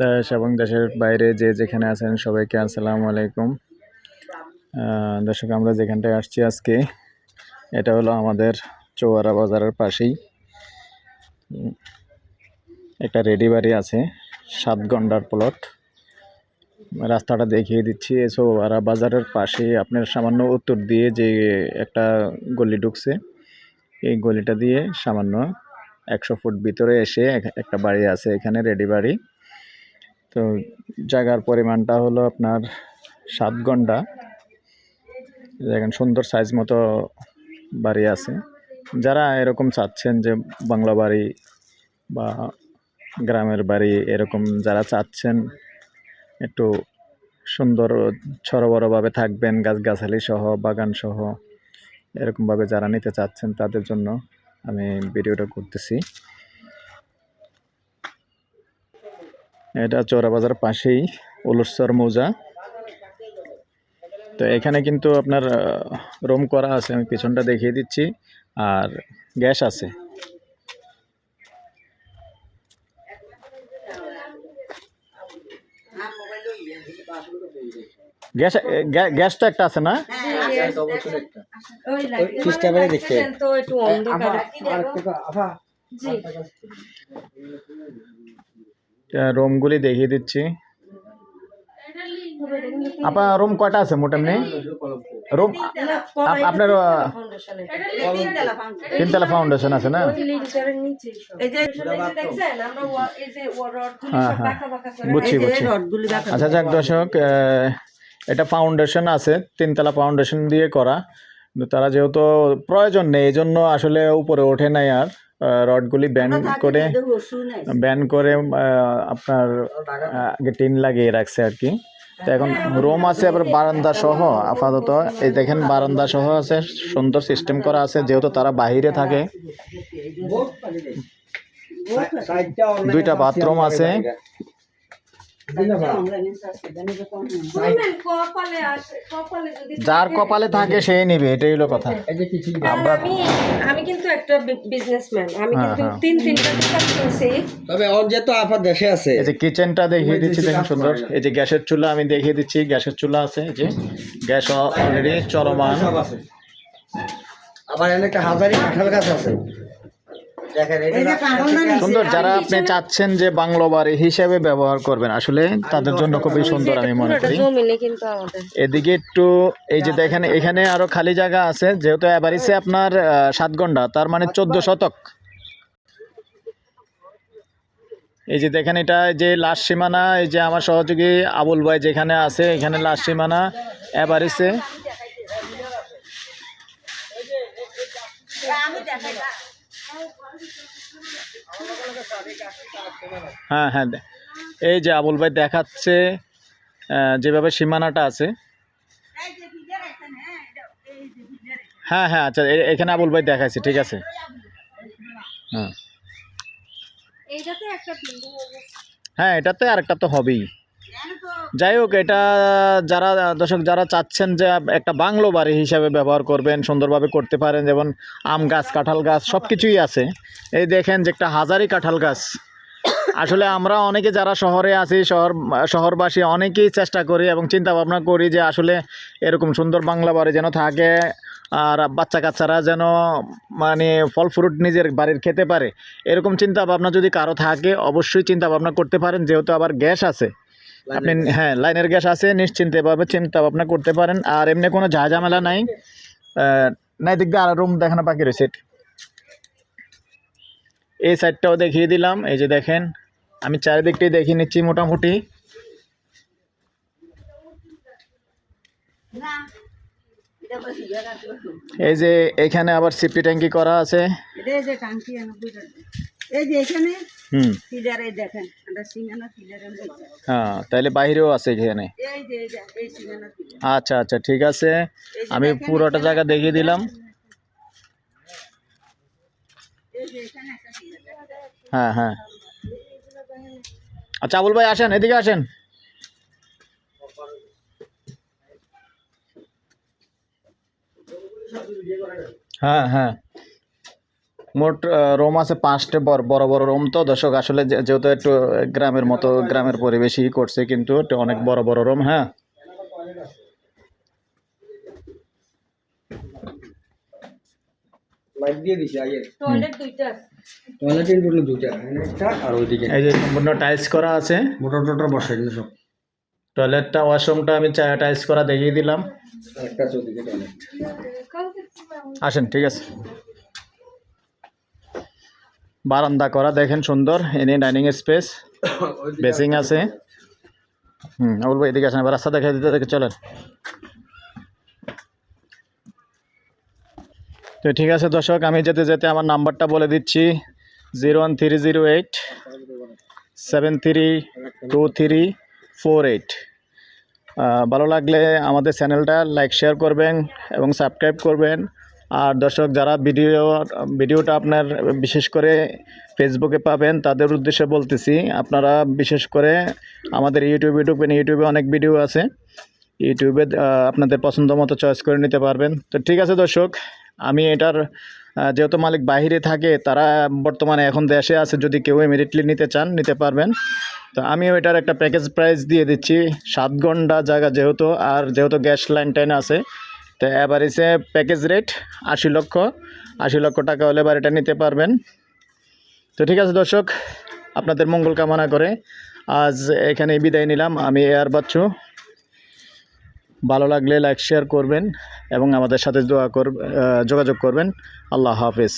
দেশ এবং দেশের বাইরে যে যেখানে আছেন সবাইকে আসসালামু আলাইকুম। দর্শক, আমরা যেখানটায় আসছি আজকে এটা হলো আমাদের চৌয়ারা বাজারের পাশেই একটা রেডি বাড়ি আছে, 7 ঘন্টার প্লট। রাস্তাটা দেখিয়ে দিচ্ছি। চৌয়ারা বাজারের পাশে আপনার সামান্য উত্তর দিয়ে যে একটা গলি ঢুকছে, এই গলিটা দিয়ে সামান্য 100 ফুট ভিতরে এসে একটা বাড়ি আছে, এখানে রেডি বাড়ি। তো জায়গার পরিমাণটা হলো আপনার 7 ঘন্টা। দেখেন সুন্দর সাইজ মতো বাড়ি আছে। যারা এরকম চাচ্ছেন যে বাংলা বাড়ি বা গ্রামের বাড়ি এরকম যারা চাচ্ছেন একটু সুন্দর বড়োভাবে থাকবেন, গাছগাছালি সহ বাগান সহ এরকমভাবে যারা নিতে চাচ্ছেন তাদের জন্য আমি ভিডিওটা করতেছি। এটা চৌরা বাজার পাশেই উলুসর মৌজা। তো এখানে কিন্তু আপনার রুম করা আছে, আমি পিছনটা দেখিয়ে দিচ্ছি, আর গ্যাস আছে। গ্যাসটা একটা আছে না? রুমগুলি দেখিয়ে দিচ্ছি। আপনার রুম কয়টা আছে মোটামুটি? রুম আপনার 3 তলা ফাউন্ডেশন আছে না? বুঝছি। আচ্ছা যাক দর্শক, এটা ফাউন্ডেশন আছে, 3 তলা ফাউন্ডেশন দিয়ে করা। তারা যেহেতু প্রয়োজন নেই এই জন্য আসলে উপরে ওঠে নাই, আর রডগুলি ব্যান্ড করে আপনার আগে টিন লাগিয়ে রাখছে আর কি। তো এখন রুম আছে, আবার বারান্দা সহ আপাতত এই দেখেন বারান্দা সহ আছে, সুন্দর সিস্টেম করা আছে। যেহেতু তারা বাহিরে থাকে, 2টা বাথরুম আছে। যার কপালে থাকে সেই নিবে, এটাই হলো কথা। আমি কিন্তু একটা বিজনেসম্যান, আমি কিন্তু তিনটা দোকান করছি। তবে ওর যে তো আপা দেশে আছে। এই যে কিচেনটা দেখিয়ে দিচ্ছি, দেখুন সুন্দর। এই যে গ্যাসের চুলা আমি দেখিয়ে দিচ্ছি, গ্যাসের চুলা আছে, এই যে গ্যাস অলরেডি চলমান। আবার এখানে একটা হাজারি কাঁঠাল গাছ আছে। সুন্দর। যারা আপনি চাচ্ছেন যে বাংলো বাড়ি হিসেবে ব্যবহার করবেন, আসলে তাদের জন্য খুবই সুন্দর আমি মনে করি। এদিকে একটু এই যে দেখেন, এখানে আরো খালি জায়গা আছে। যেহেতু এবারিছে আপনার 7 ঘন্টা, তার মানে 14 শতক। এই যে দেখেন, এটা যে লাস্ট সীমানা, এই যে আমার সহযোগী আবুল ভাই যেখানে আছে, এখানে লাস্ট সীমানা এবারিছে। হ্যাঁ হ্যাঁ, এই যে আবুল ভাই দেখাচ্ছে যেভাবে সীমানাটা আছে। হ্যাঁ হ্যাঁ, আচ্ছা এখানে আবুল ভাই দেখাচ্ছে, ঠিক আছে। হ্যাঁ হ্যাঁ, এটাতে আরেকটা তো হবেই। যাই হোক, এটা যারা দর্শক যারা চাচ্ছেন যে একটা বাংলো বাড়ি হিসাবে ব্যবহার করবেন, সুন্দরভাবে করতে পারেন। যেমন আম গাছ, কাঁঠাল গাছ সব কিছুই আছে। এই দেখেন যে একটা হাজারি কাঁঠাল গাছ। আসলে আমরা অনেকে যারা শহরে আছি, শহরবাসী অনেকেই চেষ্টা করি এবং চিন্তা ভাবনা করি যে আসলে এরকম সুন্দর বাংলা বাড়ি যেন থাকে, আর বাচ্চা কাচ্চারা যেন মানে ফল ফ্রুট নিজের বাড়ির খেতে পারে। এরকম চিন্তা ভাবনা যদি কারো থাকে, অবশ্যই চিন্তা ভাবনা করতে পারেন। যেহেতু আবার গ্যাস আছে, আপনি হ্যাঁ লাইনের গ্যাস আছে, নিশ্চিন্তেভাবে চিন্তা ভাবনা করতে পারেন। আর এমনি কোনো ঝামেলা নাই। নাই দিক দিয়ে আর রুম দেখানো বাকি রয়েছে। এই সাইডটাও দেখিয়ে দিলাম। এই যে দেখেন, আমি চারিদিকটাই দেখিয়ে নিচ্ছি মোটামুটি। এই যে এখানে আবার সিপি ট্যাঙ্কি করা আছে। হ্যাঁ, তাহলে বাইরেও আছে এখানে। আচ্ছা আচ্ছা, ঠিক আছে, আমি পুরোটা জায়গা দেখিয়ে দিলাম। হ্যাঁ হ্যাঁ, আচ্ছা আবুল ভাই আসেন, এদিকে আসেন। হ্যাঁ হ্যাঁ, মোট রুম আছে 5টে বড় বড় রুম। তো দর্শক আসলে যেহেতু একটু গ্রামের মতো গ্রামের পরিবেশই করছে, কিন্তু একটু অনেক বড় বড় রুম। হ্যাঁ, লাইট দিয়ে দিছি আইয়ে টয়লেট দুইটা আছে। টয়লেট ইন করলে দুইটা একটা আর ওইদিকে এই যে সম্পূর্ণ টাইলস করা আছে। মোটর টোটর বসাই দিল সব। টয়লেটটা ওয়াশরুমটা আমি টাইলস করা দেখিয়ে দিলাম। একটা আছে ওইদিকে টয়লেট। আসেন, ঠিক আছে। বারান্দা করা দেখেন সুন্দর, এনে ডাইনিং স্পেস, বেসিং আছে। বলবো এদিকে আসেন, এবার রাস্তা দেখা দিতে দেখে চলেন। তো ঠিক আছে দর্শক, আমি যেতে যেতে আমার নাম্বারটা বলে দিচ্ছি 01308 732348। ভালো লাগলে আমাদের চ্যানেলটা লাইক শেয়ার করবেন এবং সাবস্ক্রাইব করবেন। আর দর্শক যারা ভিডিওটা আপনার বিশেষ করে ফেসবুকে পাবেন, তাদের উদ্দেশ্যে বলতেছি, আপনারা বিশেষ করে আমাদের ইউটিউবে ঢুকবেন। ইউটিউবে অনেক ভিডিও আছে, ইউটিউবে আপনাদের পছন্দ মতো চয়েস করে নিতে পারবেন। তো ঠিক আছে দর্শক, আমি এটার যেহেতু মালিক বাইরে থাকে, তারা বর্তমানে এখন দেশে আছে, যদি কেউ ইমিডিয়েটলি নিতে চান নিতে পারবেন। তো আমিও এটার একটা প্যাকেজ প্রাইস দিয়ে দিচ্ছি 7 ঘন্টা জায়গা যেহেতু, আর যেহেতু গ্যাস লাইন টাইন আছে, তো এভারেজে প্যাকেজ রেট 80 লক্ষ। 80 লক্ষ টাকা হলে বাড়িটা নিতে পারবেন। তো ঠিক আছে দর্শক, আপনাদের মঙ্গল কামনা করে আজ এখানে বিদায় নিলাম। আমি এয়ার বাচ্চু। ভালো লাগলে লাইক শেয়ার করবেন এবং আমাদের সাথে যোগাযোগ করবেন। আল্লাহ হাফেজ।